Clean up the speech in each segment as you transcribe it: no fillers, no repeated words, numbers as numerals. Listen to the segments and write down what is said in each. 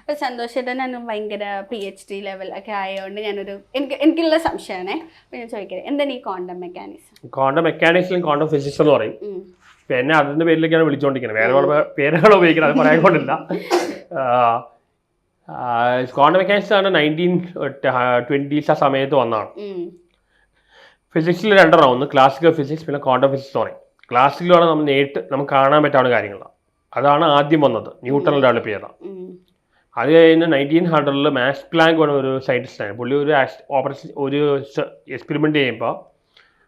ഇപ്പൊ സന്തോഷേട്ടൻ ഞാൻ ഭയങ്കര PhD ലെവൽ ഒക്കെ ആയതുകൊണ്ട് എനിക്കുള്ള സംശയമാണേ. അപ്പൊ ഞാൻ ചോദിക്കട്ടെ, എന്താണ് ഈ ക്വാണ്ടം മെക്കാനിക്സ്? ക്വാണ്ടം മെക്കാനിക്സിലും ക്വാണ്ടം ഫിസിക്സ് എന്ന് പറയും. പിന്നെ അതിന്റെ പേരിലേക്കാണ് വിളിച്ചുകൊണ്ടിരിക്കുന്നത്, വേറെ പേരുകൾ ഉപയോഗിക്കുന്നത്, അത് പറയാൻ കൊണ്ടില്ല. ക്വാണ്ടം മെക്കാനിക്സ് ആണ് 1920s ആ സമയത്ത് വന്നതാണ്. ഫിസിക്സിൽ രണ്ടെണ്ണം, ഒന്ന് ക്ലാസിക്കൽ ഫിസിക്സ്, പിന്നെ ക്വാണ്ടം ഫിസിക്സ് എന്ന് പറയും. ക്ലാസിക്കലാണ് നമ്മൾ നേരിട്ട് നമുക്ക് കാണാൻ പറ്റാവുന്ന കാര്യങ്ങളാണ്. അതാണ് ആദ്യം വന്നത്, ന്യൂട്ടൺ ഡെവലപ്പ് ചെയ്ത. അത് കഴിഞ്ഞ് 1900-ൽ മാക്സ് പ്ലാങ്ക് ഒരു സയൻറ്റിസ്റ്റാണ്. പുള്ളി ഒരു എക്സ്പെരിമെൻ്റ് ചെയ്യുമ്പോൾ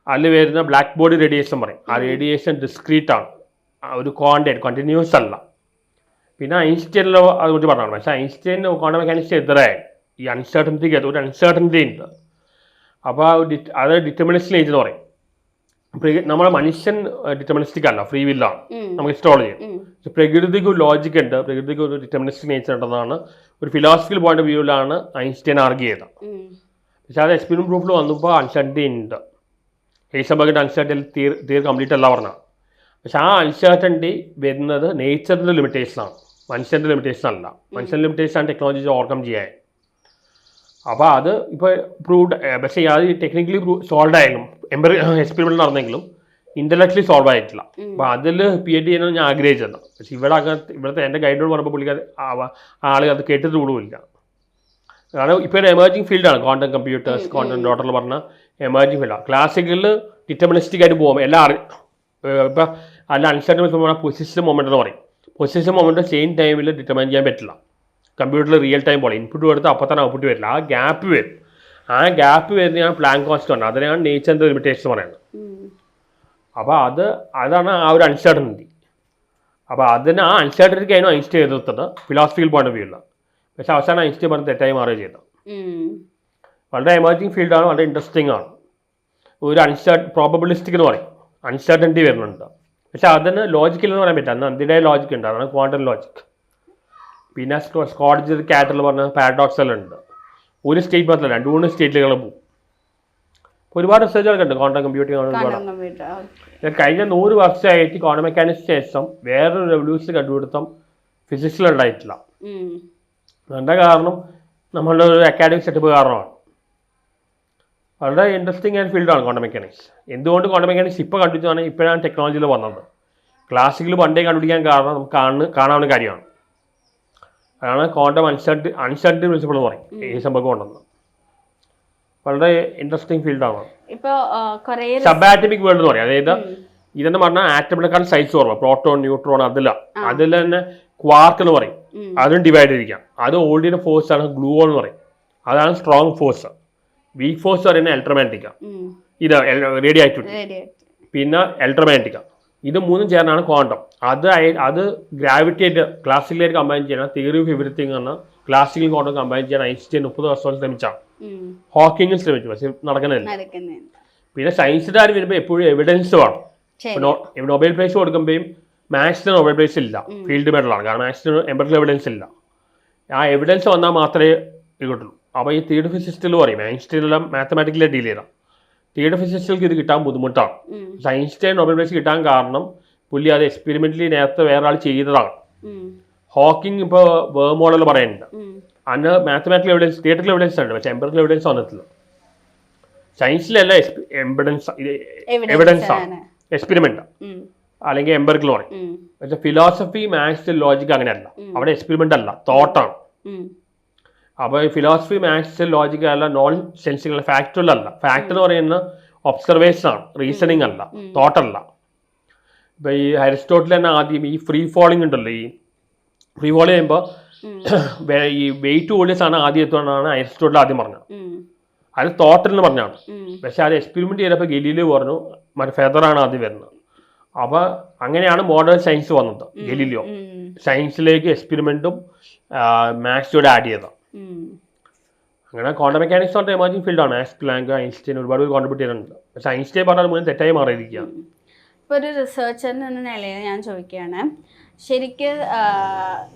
അതിൽ വരുന്ന ബ്ലാക്ക് ബോഡി റേഡിയേഷൻ പറയും. ആ റേഡിയേഷൻ ഡിസ്ക്രീറ്റ് ആണ്, ഒരു കണ്ടിന്യൂസ് അല്ല. പിന്നെ ഐൻസ്റ്റൈനിലോ അതുകൊണ്ട് പറഞ്ഞാണ്. പക്ഷേ ഐൻസ്റ്റൈൻ ക്വാണ്ടം മെക്കാനിക്സ് എതിരായി. ഈ അൺസർട്ടനിറ്റിക്ക് ഒരു അൺസർട്ടനിറ്റി ഉണ്ട്. അപ്പോൾ അത് ഡിറ്റർമിനിസ്റ്റിക് ഏജ് എന്ന് പറയും. നമ്മളെ മനുഷ്യൻ ഡിറ്റർമിനിസ്റ്റിക് അല്ല, ഫ്രീ വില്ലാണ്, നമുക്ക് ഇഷ്ടമുള്ള ചെയ്യും. പക്ഷെ പ്രകൃതിക്ക് ഒരു ലോജിക് ഉണ്ട്, പ്രകൃതിക്ക് ഒരു ഡിറ്റർമിനിസ്റ്റിക് നേച്ചർ ഉണ്ടെന്നാണ് ഒരു ഫിലോസഫിക്കൽ പോയിന്റ് ഓഫ് വ്യൂവിലാണ് ഐൻസ്റ്റൈൻ ആർഗ്യൂ ചെയ്തത്. പക്ഷെ അത് എക്സ്പെരിമെന്റ് പ്രൂഫിൽ വന്നപ്പോൾ അൺസർട്ടനിറ്റി ഉണ്ട്. ഹൈസൻബർഗിന്റെ അൺസർട്ടനിറ്റി തീരെ കംപ്ലീറ്റ് അല്ല പറഞ്ഞാൽ. പക്ഷെ ആ അൺസർട്ടനിറ്റി വരുന്നത് നേച്ചറിന്റെ ലിമിറ്റേഷനാണ്, മനുഷ്യന്റെ ലിമിറ്റേഷൻ അല്ല. മനുഷ്യന്റെ ലിമിറ്റേഷൻ ആണ് ടെക്നോളജി ഓവർകം ചെയ്യാൻ. അപ്പോൾ അത് ഇപ്പോൾ പ്രൂവ്ഡ്. പക്ഷേ അത് ടെക്നിക്കലി സോൾവ് ആയെങ്കിലും എക്സ്പെരിമെന്റ് നടന്നെങ്കിലും ഇന്റലക്ച്വലി സോൾവ് ആയിട്ടില്ല. അപ്പോൾ അതിൽ PhD ചെയ്യാനാണ് ഞാൻ ആഗ്രഹിച്ചത്. പക്ഷേ ഇവിടുത്തെ എൻ്റെ ഗൈഡിനോട് പറഞ്ഞപ്പോൾ പുള്ളിക്കാർ ആളുകൾ അത് കേട്ടിട്ട് പോലുമില്ല. കാരണം ഇപ്പോൾ ഒരു എമേർജിങ് ഫീൽഡാണ് ക്വാണ്ടം കമ്പ്യൂട്ടേഴ്സ്, ക്വാണ്ടം ഡോട്ടറിൽ പറഞ്ഞ എമേർജിങ് ഫീൽഡാണ്. ക്ലാസിക്കലിൽ ഡിറ്റർമിനിസ്റ്റിക് ആയിട്ട് പോകുമ്പോൾ ഇപ്പം അല്ല അൺസർട്ടൻ പൊസിഷൻ മൊമെന്റ് എന്ന് പറയും. പൊസിഷൻ മൊമെന്റ് സെയിം ടൈമിൽ ഡിറ്റർമൈൻ ചെയ്യാൻ പറ്റില്ല. കമ്പ്യൂട്ടറിൽ റിയൽ ടൈം പോലെ ഇൻപുട്ട് കൊടുത്ത് അപ്പോൾ തന്നെ ഔട്ട്പുട്ട് വരില്ല, ആ ഗ്യാപ്പ് വരും. ആ ഗ്യാപ്പ് വരുന്നതാണ് പ്ലാങ്ക് കോൺസ്റ്റന്റ്, അതിനെയാണ് നേച്ചറിൻ്റെ ലിമിറ്റേഷൻ പറയുന്നത്. അപ്പോൾ അതാണ് ആ ഒരു അൺസർട്ടനിറ്റി. അപ്പോൾ അതിന് ആ അൺസർട്ടനിറ്റിക്കായിരുന്നു ഐൻസ്റ്റൈൻ എതിർത്തത് ഫിലോസഫിക്കൽ പോയിന്റ് ഓഫ് വ്യൂവിൽ. പക്ഷേ അവസാനം ഐൻസ്റ്റൈൻ പറഞ്ഞ് തെറ്റായി മാറുകയും ചെയ്തത്. വളരെ എമേർജിങ് ഫീൽഡാണ്, വളരെ ഇൻട്രസ്റ്റിംഗ് ആണ്. ഒരു പ്രോബബിലിസ്റ്റിക് എന്ന് പറയും, അൺസർട്ടനിറ്റി വരുന്നുണ്ട്. പക്ഷെ അതിന് ലോജിക്കൽ എന്ന് പറയാൻ പറ്റില്ല, അന്ന് അതിൻ്റെതായ ലോജിക്ക് ഉണ്ട്, അതാണ് ക്വാണ്ടം ലോജിക്. പിന്നെ സ്കോഡ്ജർ കാറ്റൽ പറഞ്ഞ പാരഡോക്സ് എല്ലാം ഉണ്ട്. ഒരു സ്റ്റേറ്റ് മാത്രമല്ല, 2-3 സ്റ്റേറ്റുകൾ പോകും. ഒരുപാട് റിസർച്ചുകളൊക്കെ ഉണ്ട് ക്വാണ്ടം കമ്പ്യൂട്ടിംഗ്. കഴിഞ്ഞ 100 വർഷമായിട്ട് ക്വാണ്ടം മെക്കാനിക്സ് ശേഷം വേറൊരു റെവല്യൂഷൻ കണ്ടുപിടുത്തം ഫിസിക്സിലുണ്ടായിട്ടില്ല. അതിൻ്റെ കാരണം നമ്മളുടെ ഒരു അക്കാഡമിക് സെറ്റപ്പ് കാരണമാണ്. വളരെ ഇൻട്രസ്റ്റിംഗ് ആയ ഫീൽഡാണ് ക്വാണ്ടം മെക്കാനിക്സ്. എന്തുകൊണ്ട് ക്വാണ്ടം മെക്കാനിക്സ് ഇപ്പോൾ കണ്ടുപിടിച്ചാണ്, ഇപ്പോഴാണ് ടെക്നോളജിയിൽ വന്നത്. ക്ലാസിക്കൽ പണ്ടേ കണ്ടുപിടിക്കാൻ കാരണം നമുക്ക് കാണാവുന്ന കാര്യമാണ്. അതാണ് ക്വാണ്ടം അൺസർട്ടനിറ്റി പ്രിൻസിപ്പിൾ എന്ന് പറയും ഈ സംഭവം കൊണ്ടെന്ന്. വളരെ ഇൻട്രസ്റ്റിംഗ് ഫീൽഡാണ്. സബ് ആറ്റമിക് വേൾഡ് എന്ന് പറയും. അതായത് ഇതെന്ന് പറഞ്ഞാൽ ആറ്റമിനെക്കാൾ സൈസ് കുറവ്, പ്രോട്ടോൺ, ന്യൂട്രോൺ, അതിൽ തന്നെ ക്വാർക്ക് എന്ന് പറയും. അതും ഡിവൈഡ് ചെയ്തിരിക്കാം. അത് ഓൾഡിയുടെ ഫോഴ്സ് ആണ് ഗ്ലൂവോൺ എന്ന് പറയും. അതാണ് സ്ട്രോങ് ഫോഴ്സ്. വീക്ക് ഫോഴ്സ് പറയുന്നത് എലക്ട്രോമാഗ്നറ്റിക്ക, ഇത് റേഡിയോ ആക്ടിവിറ്റി, പിന്നെ എലക്ട്രോമാഗ്നറ്റിക്ക. ഇത് മൂന്നും ചേർന്നാണ് ക്വാണ്ടം. അത് ഗ്രാവിറ്റി ആയിട്ട് ക്ലാസിക്കലായിട്ട് കമ്പൈൻ ചെയ്യണം. തിയറി ഓഫ് എവരിത്തിങ് ആണ് ക്ലാസിക്കൽ ക്വാണ്ടം കമ്പൈൻ ചെയ്യാൻ ഐൻസ്റ്റൈൻ 30 വർഷം ശ്രമിച്ചാണ്. ഹോക്കിങ്ങിൽ ശ്രമിച്ചു, പക്ഷെ നടക്കുന്നില്ല. പിന്നെ സയൻസിന്റെ കാര്യം വരുമ്പോൾ എപ്പോഴും എവിഡൻസ് വേണം. നൊബേൽ പ്രൈസ് കൊടുക്കുമ്പോഴും മാത്സിന് നൊബേൽ പ്രൈസ് ഇല്ല, ഫീൽഡ് മെഡലാണ്. കാരണം മാത്സിന് എംപിറിക്കൽ എവിഡൻസ് ഇല്ല. ആ എവിഡൻസ് വന്നാൽ മാത്രമേ ഇത് കിട്ടുള്ളൂ. അപ്പോൾ ഈ തിയറി ഫിസിക്സിൽ പറയും ഐൻസ്റ്റൈനെല്ലാം മാത്തമാറ്റിക്കലി ഡീൽ ചെയ്താൽ തിയറി ഫിസിക്സിലേക്ക് ഇത് കിട്ടാൻ ബുദ്ധിമുട്ടാണ്. ഐൻസ്റ്റൈൻ നൊബേൽ പ്രൈസ് കിട്ടാൻ കാരണം പുള്ളി അത് എക്സ്പെരിമെന്റലി നേരത്തെ വേറെ ആൾ ചെയ്തതാണ്. ഹോക്കിംഗ് ഇപ്പോൾ വേർ മോഡൽ പറയുന്നുണ്ട്, അന്ന് മാത്തമാറ്റിക്കൽ എവിഡൻസ്, തിയറിറ്റിക്കൽ എവിഡൻസ് ഉണ്ട്, പക്ഷേ എംപിറിക്കൽ എവിഡൻസ് വന്നിട്ടില്ല. സയൻസിലല്ല എവിഡൻസ് ആണ്, എക്സ്പെരിമെന്റ് അല്ലെങ്കിൽ എംപിറിക്കൽ പറയും. പക്ഷെ ഫിലോസഫി, മാത്സ്, ലോജിക് അങ്ങനെയല്ല. അവിടെ എക്സ്പെരിമെന്റ് അല്ല, തോട്ടാണ്. അപ്പോൾ ഫിലോസഫി, മാത്സ്, ലോജിക് അല്ല, നോൺ സെൻസിക്കൽ, ഫാക്ച്വൽ അല്ല. ഫാക്ട് എന്ന് പറയുന്ന ഒബ്സർവേഷൻ ആണ്, റീസണിങ് അല്ല, തോട്ടല്ല. ഇപ്പം ഈ അരിസ്റ്റോട്ടിൽ തന്നെ ആദ്യം ഈ ഫ്രീ ഫോളിംഗ് ഉണ്ടല്ലോ, ഈ ഫ്രീ ഫോൾ ചെയ്യുമ്പോൾ ഈ വെയിറ്റ് കൂടിയ സാധനം ആദ്യം എത്തുകൊണ്ടാണ് അരിസ്റ്റോട്ടിൽ ആദ്യം പറഞ്ഞത്. അത് തോട്ടൽ എന്ന് പറഞ്ഞാണ്. പക്ഷെ അത് എക്സ്പെരിമെന്റ് ചെയ്തപ്പോൾ ഗലീലിയോ പറഞ്ഞു മറ്റേ ഫെദറാണ് ആദ്യം വരുന്നത്. അപ്പോൾ അങ്ങനെയാണ് മോഡേൺ സയൻസ് വന്നത്. ഗലീലിയോ സയൻസിലേക്ക് എക്സ്പെരിമെന്റും മാത്സോടെ ആഡ് ചെയ്തത്. അങ്ങനെ ക്വാണ്ടം മെക്കാനിക്സ് പറഞ്ഞ എമർജിംഗ് ഫീൽഡാണ്. മാക്സ് പ്ലാങ്ക്, ഐൻസ്റ്റൈൻ ഒരുപാട് കോൺട്രിബ്യൂട്ട് ചെയ്യുന്നുണ്ട്. പക്ഷെ ഐൻസ്റ്റൈൻ പറഞ്ഞാൽ മുന്നേ തെറ്റായി മാറിയിരിക്കുകയാണ്. ഇപ്പോൾ ഒരു റിസർച്ചർ എന്ന നിലയിൽ ഞാൻ ചോദിക്കുകയാണ്, ശരിക്കും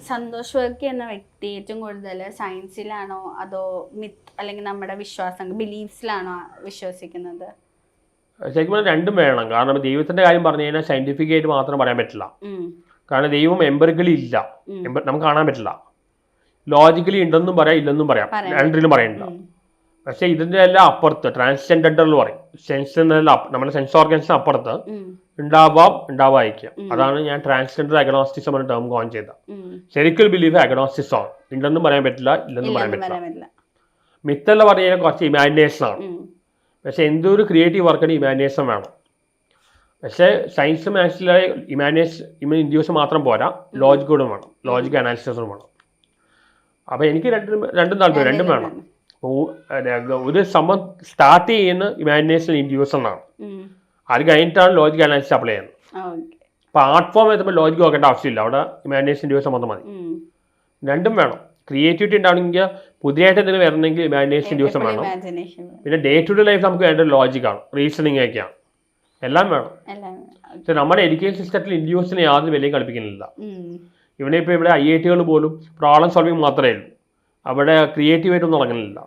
സന്തോഷ് വർക്കി എന്ന വ്യക്തി ഏറ്റവും കൂടുതൽ സയൻസിലാണോ അതോ മിത്ത് അല്ലെങ്കിൽ നമ്മുടെ വിശ്വാസം, ബിലീഫ്സിലാണോ വിശ്വസിക്കുന്നത്? ശരിക്കും രണ്ടും വേണം. കാരണം ദൈവത്തിന്റെ കാര്യം പറഞ്ഞു കഴിഞ്ഞാൽ സയന്റിഫിക് ആയിട്ട് മാത്രം പറയാൻ പറ്റില്ല. കാരണം ദൈവം എംപിറിക്കലി ഇല്ല, നമുക്ക് കാണാൻ പറ്റില്ല. ലോജിക്കലി ഉണ്ടെന്നും പറയാം ഇല്ലെന്നും പറയാം, രണ്ടിലും പറയണ്ട. പക്ഷെ ഇതിന്റെ എല്ലാം അപ്പുറത്ത് ട്രാൻസ്ജെൻഡർ എന്ന് പറയും, സെൻസ് നമ്മുടെ സെൻസ് ഓർഗൻസിന് അപ്പുറത്ത് ഉണ്ടാവാതിരിക്കുക. അതാണ് ഞാൻ ട്രാൻസ്ജെൻഡർ അഗ്നോസ്റ്റിസം എന്ന ടേം കോയിൻ ചെയ്ത. ശരിക്കും ബിലീഫ് അഗ്നോസ്റ്റിസം ആണ്, ഉണ്ടെന്നും പറയാൻ പറ്റില്ല ഇല്ലെന്നും പറയാൻ പറ്റില്ല. മിത്തല്ല പറയുന്നത് കുറച്ച് ഇമാജിനേഷൻ ആണ്. പക്ഷെ എന്തൊരു ക്രിയേറ്റീവ് വർക്കിന് ഇമാജിനേഷൻ വേണം. പക്ഷേ സയൻസ് മാത്സിലെ ഇൻഡ്യൂസ് മാത്രം പോരാ, ലോജിക്കും വേണം, ലോജിക് അനാലിസിസും വേണം. അപ്പോൾ എനിക്ക് രണ്ടും താല്പര്യം, രണ്ടും വേണം. ഒരു സംഭവം സ്റ്റാർട്ട് ചെയ്യുന്ന ഇമാജിനേഷൻ ഇൻഡ്യൂസ് എന്നാണ്, അത് കഴിഞ്ഞിട്ടാണ് ലോജിക് അനാലിസിസ് അപ്ലൈ ചെയ്യുന്നത്. അപ്പോൾ ആർട്ട് ഫോം എത്തുമ്പോൾ ലോജിക് നോക്കേണ്ട ആവശ്യമില്ല, അവിടെ ഇമാജിനേഷൻ ഇൻഡ്യൂസ് മാത്രം മതി. രണ്ടും വേണം. ക്രിയേറ്റിവിറ്റി ഉണ്ടാവണമെങ്കിൽ പുതിയതായിട്ട് എന്തെങ്കിലും വരണമെങ്കിൽ ഇമാജിനേഷൻ ഇൻഡ്യൂസ് വേണം. പിന്നെ ഡേ ടു ഡേ ലൈഫ് നമുക്ക് വേണ്ട ലോജിക്കാണ്, റീസണിങ് ഒക്കെയാണ്, എല്ലാം വേണം. പക്ഷെ നമ്മുടെ എഡ്യൂക്കേഷൻ സിസ്റ്റത്തിൽ ഇൻഡ്യൂസിനെ യാതൊരു വിലയും കളിപ്പിക്കുന്നില്ല. ഇവിടെ IIT പോലും പ്രോബ്ലം സോൾവിങ് മാത്രമേ ഉള്ളൂ, അവിടെ ക്രിയേറ്റീവായിട്ടൊന്നും തുടങ്ങുന്നില്ല.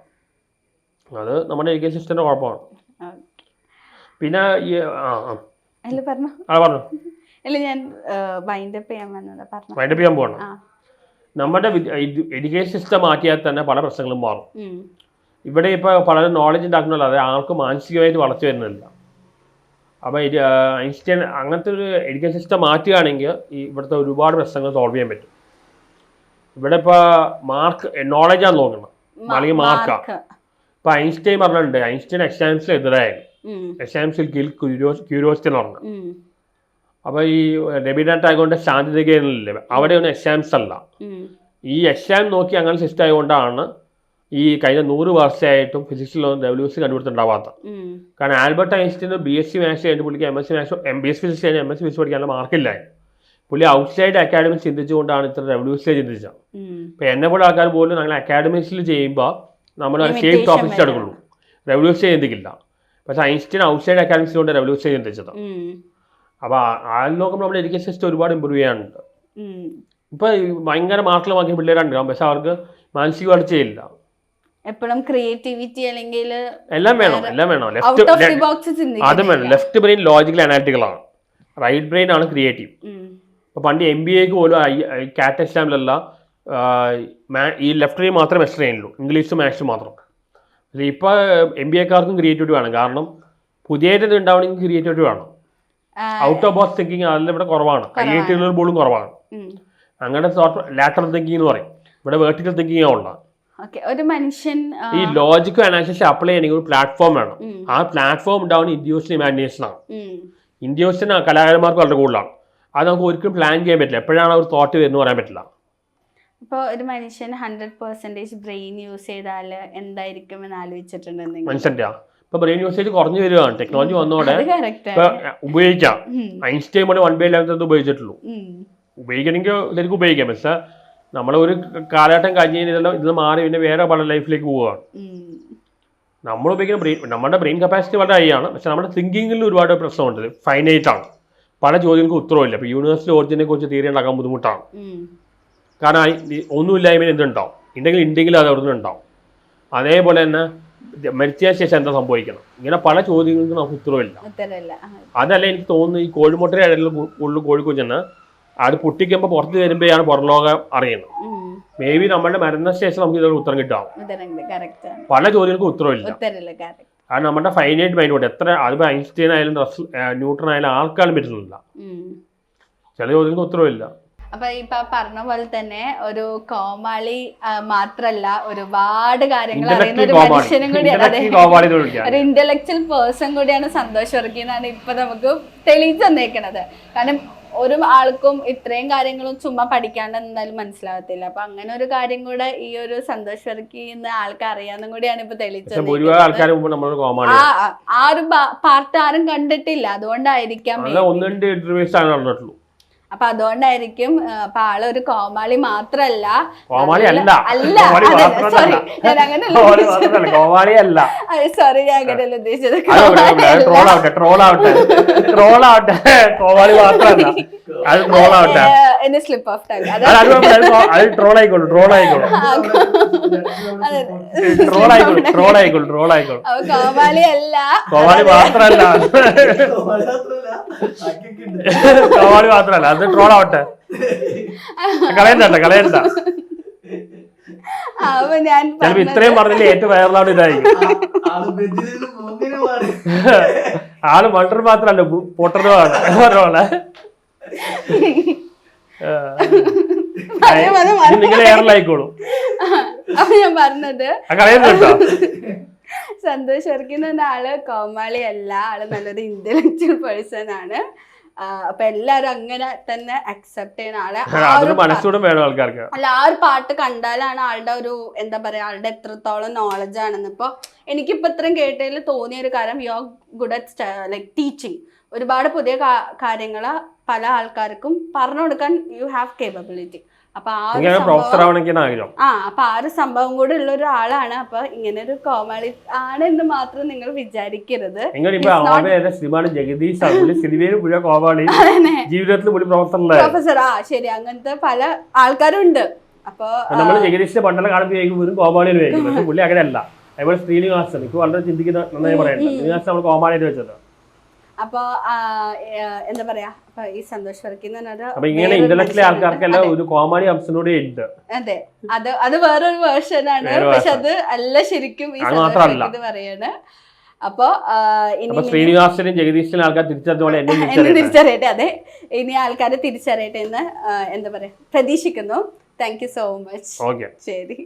അത് നമ്മുടെ എഡ്യൂക്കേഷൻ സിസ്റ്റത്തിന്റെ കുഴപ്പമാണ്. പിന്നെ പറഞ്ഞു വൈൻഡപ്പ് ചെയ്യാൻ പോകണം. നമ്മുടെ എഡ്യൂക്കേഷൻ സിസ്റ്റം മാറ്റിയാൽ തന്നെ പല പ്രശ്നങ്ങളും മാറും. ഇവിടെ ഇപ്പോൾ പലരും നോളജ് ഉണ്ടാക്കുന്നില്ല, അത് ആൾക്ക് മാനസികമായിട്ട് വളർച്ച വരുന്നില്ല. അപ്പോൾ ഐൻസ്റ്റൈൻ അങ്ങനത്തെ ഒരു എഡ്യൂക്കേഷൻ സിസ്റ്റം മാറ്റുകയാണെങ്കിൽ ഇവിടുത്തെ ഒരുപാട് പ്രശ്നങ്ങൾ സോൾവ് ചെയ്യാൻ പറ്റും. ഇവിടെ ഇപ്പോൾ നോളജാണ് നോക്കണം, അല്ലെങ്കിൽ മാർക്കാണ്. ഇപ്പോൾ ഐൻസ്റ്റൈൻ പറഞ്ഞിട്ടുണ്ട്, ഐൻസ്റ്റൈൻ എക്സാംസിൽ എതിരായിരുന്നു, എക്സാംസിൽ ക്യൂരിയോസിറ്റി എന്ന് പറഞ്ഞു. അപ്പോൾ ഈ രബീന്ദ്രനാഥ് ടാഗോറിന്റെ ശാന്തിനികേതനില്ലേ, അവിടെയൊന്നും എക്സാംസ് അല്ല. ഈ എക്സാം നോക്കി അങ്ങനെ സിസ്റ്റം ആയതുകൊണ്ടാണ് ഈ കഴിഞ്ഞ 100 വർഷമായിട്ടും ഫിസിക്സിലൊന്നും റെവല്യൂഷൻ കണ്ടുപിടുത്തുണ്ടാവാത്ത. കാരണം ആൽബർട്ട് ഐൻസ്റ്റൈന് BSc മാത്സ് കഴിഞ്ഞ് പുള്ളിക്ക് BSc ഫിസിക്സ് കഴിഞ്ഞ് MSc ഫിസിക്സ് പഠിക്കാനുള്ള മാർക്കില്ലായി. പുള്ളി ഔട്ട്സൈഡ് അക്കാഡമിക്സ് ചിന്തിച്ചുകൊണ്ടാണ് ഇത്ര റെവല്യൂഷനെ ചിന്തിച്ചത്. ഇപ്പം എന്നെ പോലെ ആൾക്കാർ പോലും ഞങ്ങൾ അക്കാഡമിക്സിൽ ചെയ്യുമ്പോൾ നമ്മൾ സേഫ് ടോപ്പിക്സ് എടുക്കുള്ളൂ, റെവല്യൂഷൻ ചിന്തിക്കില്ല. പക്ഷെ ഐൻസ്റ്റൈൻ ഔട്ട്സൈഡ് അക്കാഡമിക്സ് കൊണ്ട് റെവല്യൂഷൻ ചിന്തിച്ചത്. അപ്പോൾ ആ നോക്കുമ്പോൾ നമ്മുടെ എഡ്യൂക്കേഷൻ സിസ്റ്റം ഒരുപാട് ഇമ്പ്രൂവ് ചെയ്യാനുണ്ട്. ഇപ്പം ഭയങ്കര മാർക്കിൽ വാങ്ങിയ പിള്ളേരുണ്ടാകും, പക്ഷെ അവർക്ക് മാനസിക വളർച്ചയില്ല. എപ്പോഴും ക്രിയേറ്റിവിറ്റി അല്ലെങ്കിൽ എല്ലാം വേണം. അതും വേണം. ലെഫ്റ്റ് ബ്രെയിൻ ലോജിക്കൽ അനാലിറ്റിക്കലാണ്, റൈറ്റ് ബ്രെയിൻ ആണ് ക്രിയേറ്റീവ്. അപ്പോൾ പണ്ട് MBAക്ക് പോലും കാറ്റ് എക്സാമിലെല്ലാം ഈ ലെഫ്റ്റ് ബ്രെയിൻ മാത്രമേ മെസ്റ്റർ ചെയ്യുള്ളൂ, ഇംഗ്ലീഷും മാത്സും മാത്രം. ഇപ്പോൾ MBAക്കാർക്കും ക്രിയേറ്റിവിറ്റി വേണം, കാരണം പുതിയതായിട്ട് ഉണ്ടാവണമെങ്കിൽ ക്രിയേറ്റിവിറ്റി വേണം. ഔട്ട് ഓഫ് ബോക്സ് തിങ്കിങ് അതെല്ലാം ഇവിടെ കുറവാണ്, IIT പോലും കുറവാണ്. അങ്ങനെ ലാറ്ററൽ തിങ്കിങ് എന്ന് പറയും, ഇവിടെ വെർട്ടിക്കൽ തിങ്കിങ് ഉള്ള. ഒരു മനുഷ്യൻ ഈ ലോജിക്കൽ അനാലിസിസ് അപ്ലൈ ചെയ്യണമെങ്കിൽ ഒരു പ്ലാറ്റ്ഫോം വേണം. ആ പ്ലാറ്റ്ഫോം ഉണ്ടാവുന്ന ഇൻഡ്യൂഷൻ ഇമാജിനേഷൻ ആണ്. ഇൻഡ്യൂഷൻ കലാകാരന്മാർക്ക് വളരെ കൂടുതലാണ്. അത് നമുക്ക് ഒരിക്കലും പ്ലാൻ ചെയ്യാൻ പറ്റില്ല, എപ്പോഴാണ് അവർ തോട്ട് വരുന്നത് പറയാൻ പറ്റില്ല. ഇപ്പോൾ ഒരു മനുഷ്യൻ 100% ബ്രെയിൻ യൂസ് ചെയ്താൽ എന്തായിരിക്കും എന്ന് ആലോചിച്ചിട്ടുണ്ടെങ്കിൽ മനുഷ്യൻ്റെ ഇപ്പൊ ബ്രെയിൻ യൂസേജ് കുറഞ്ഞു വരികയാണ്, ടെക്നോളജി വന്നോടെ ഇപ്പൊ ഉപയോഗിക്കാം. ഐൻസ്റ്റൈൻ പോലെ 1/11 ഉപയോഗിച്ചിട്ടുള്ളൂ. ഉപയോഗിക്കണമെങ്കിൽ ശരിക്കും ഉപയോഗിക്കാം. പക്ഷെ നമ്മളൊരു കാലഘട്ടം കഴിഞ്ഞ് ഇതിൽ മാറി പിന്നെ വേറെ പല ലൈഫിലേക്ക് പോവുകയാണ്. നമ്മൾ ഉപയോഗിക്കുന്ന നമ്മുടെ ബ്രെയിൻ കപ്പാസിറ്റി വളരെ ഹൈ ആണ്, പക്ഷെ നമ്മുടെ തിങ്കിങ്ങിൽ ഒരുപാട് പ്രശ്നമുണ്ട്, ഫൈനൈറ്റ് ആണ്. പല ചോദ്യങ്ങൾക്ക് ഉത്തരവില്ല. ഇപ്പോൾ യൂണിവേഴ്സിറ്റി ഒറിജിനെ കുറിച്ച് തിയറി ഉണ്ടാക്കാൻ ബുദ്ധിമുട്ടാണ്. കാരണം ഒന്നുമില്ലായ്മ എന്തുണ്ടാവും, ഉണ്ടെങ്കിൽ അത് അവിടെ നിന്ന് ഉണ്ടാവും. അതേപോലെ തന്നെ മരിച്ചതിന് ശേഷം എന്താ സംഭവിക്കണം, ഇങ്ങനെ പല ചോദ്യങ്ങൾക്ക് നമുക്ക് ഉത്തരവില്ല. അതല്ല എനിക്ക് തോന്നുന്നു ഈ കോഴിമുട്ടയുടെ ഇടയിൽ ഉള്ളു കോഴിക്കുഞ്ഞെന്ന് അത് പൊട്ടിക്കുമ്പോൾ പുറത്ത് വരുമ്പോഴാണ് പുറംലോകം അറിയുന്നത്. മേ ബി നമ്മുടെ മരണശേഷം നമുക്ക് ഇതൊരു ഉത്തരം കിട്ടാം. പല ചോദ്യങ്ങൾക്കും ഉത്തരവില്ല, കാരണം നമ്മുടെ ഫൈനൈറ്റ് മൈൻഡ് കൊണ്ട് എത്ര അതിപ്പോൾ ഐൻസ്റ്റൈൻ ആയാലും ന്യൂട്ടൺ ആയാലും ആൾക്കാരും പറ്റുന്നില്ല. ചില ചോദ്യങ്ങൾക്ക് ഉത്തരവില്ല. അപ്പൊ ഇപ്പൊ പറഞ്ഞ പോലെ തന്നെ ഒരു കോമാളി മാത്രല്ല, ഒരുപാട് കാര്യങ്ങൾ അറിയുന്ന ഒരു മനുഷ്യനും കൂടിയാണ്, ഒരു ഇന്റലക്ച്വൽ പേഴ്സൺ കൂടിയാണ് സന്തോഷ് വർക്കി എന്നാണ് ഇപ്പൊ നമുക്ക് തെളിയിച്ചു തന്നേക്കണത്. കാരണം ഒരു ആൾക്കും ഇത്രയും കാര്യങ്ങളും ചുമ്മാ പഠിക്കാണ്ട് എന്തായാലും മനസ്സിലാവത്തില്ല. അപ്പൊ അങ്ങനെ ഒരു കാര്യം കൂടെ ഈ ഒരു സന്തോഷ് വർക്കി എന്ന ആൾക്ക് അറിയാന്നും കൂടിയാണ് ഇപ്പൊ തെളിയിച്ചത്. ആ ഒരു പാർട്ട് ആരും കണ്ടിട്ടില്ല, അതുകൊണ്ടായിരിക്കാം. അപ്പൊ അതുകൊണ്ടായിരിക്കും അപ്പൊ ആളൊരു കോമാളി മാത്രല്ല, സോറി ഞാൻ അങ്ങനെയല്ല ഉദ്ദേശിച്ചത്. എന്നെ സ്ലിപ്പ് ഓഫ് ടങ്. കോമാളി അല്ല, കോമാളി മാത്രല്ല, അത് ട്രോൾ ആവട്ടെ. കളയണ്ട അപ്പൊ ഞാൻ ചിലപ്പോ ഇത്രയും പറഞ്ഞില്ല ഏറ്റവും വൈറലാണ് ഇതായിരിക്കും. ആള് മണ്ടർ മാത്രല്ല പൊട്ടറുമാണ് പറഞ്ഞോളെ. നിങ്ങൾ എയറിലായിക്കോളൂ. അപ്പൊ ഞാൻ പറഞ്ഞത് കളയുന്നുണ്ടോ? സന്തോഷ് വർക്കിന്ന് ആള് കോമാളി അല്ല, ആള് നല്ലൊരു ഇന്റലക്ച്വൽ പേഴ്സൺ ആണ്. അപ്പൊ എല്ലാരും അങ്ങനെ തന്നെ അക്സെപ്റ്റ് ചെയ്യുന്ന ആളെ. മനസ്സൂടെ വേണം ആൾക്കാർക്ക്. അല്ല, ആ ഒരു പാട്ട് കണ്ടാലാണ് ആളുടെ ഒരു എന്താ പറയാ, ആളുടെ എത്രത്തോളം നോളജ് ആണെന്ന്. ഇപ്പൊ എനിക്കിപ്പോ ഇത്രയും കേട്ടതിൽ തോന്നിയ ഒരു കാര്യം, you are good at like teaching. ഒരുപാട് പുതിയ കാര്യങ്ങള് പല ആൾക്കാർക്കും പറഞ്ഞു കൊടുക്കാൻ യു ഹാവ് കേപ്പബിലിറ്റി. അപ്പൊ ആ ഒരു സംഭവം കൂടെ ഉള്ള ഒരാളാണ്. അപ്പൊ ഇങ്ങനെ ഒരു കോമാളി ആണെന്ന് മാത്രം നിങ്ങൾ വിചാരിക്കരുത്. പ്രൊഫസർ ശരി, അങ്ങനത്തെ പല ആൾക്കാരും ഉണ്ട്. അപ്പൊ ജഗദീഷിന്റെ പണ്ടല്ല കാണുമ്പോൾ കോമാളി പുള്ളി അങ്ങനെയല്ല. അതുപോലെ ശ്രീനിവാസൻ എനിക്ക് വളരെ ചിന്തിക്കുന്ന നന്നായി പറയുന്നത് നമ്മൾ കോമാളിയായിട്ട് വെച്ചത്. അപ്പൊ എന്താ പറയാ, അപ്പൊ ഈ സന്തോഷ് വർക്കിന്ന് അതെ, അത് വേറൊരു വേർഷൻ ആണ്. പക്ഷെ അത് അല്ല ശരിക്കും ഈ സന്തോഷ് വർക്കിന്ന് പറയാണ്. അപ്പൊ ശ്രീനിവാസനും ജഗദീശനും ആൾക്കാർ തിരിച്ചറിയട്ടെ. അതെ, ഇനി ആൾക്കാരെ തിരിച്ചറിയട്ടെ എന്ന് എന്താ പറയാ പ്രതീക്ഷിക്കുന്നു. Thank you so much. ശരി.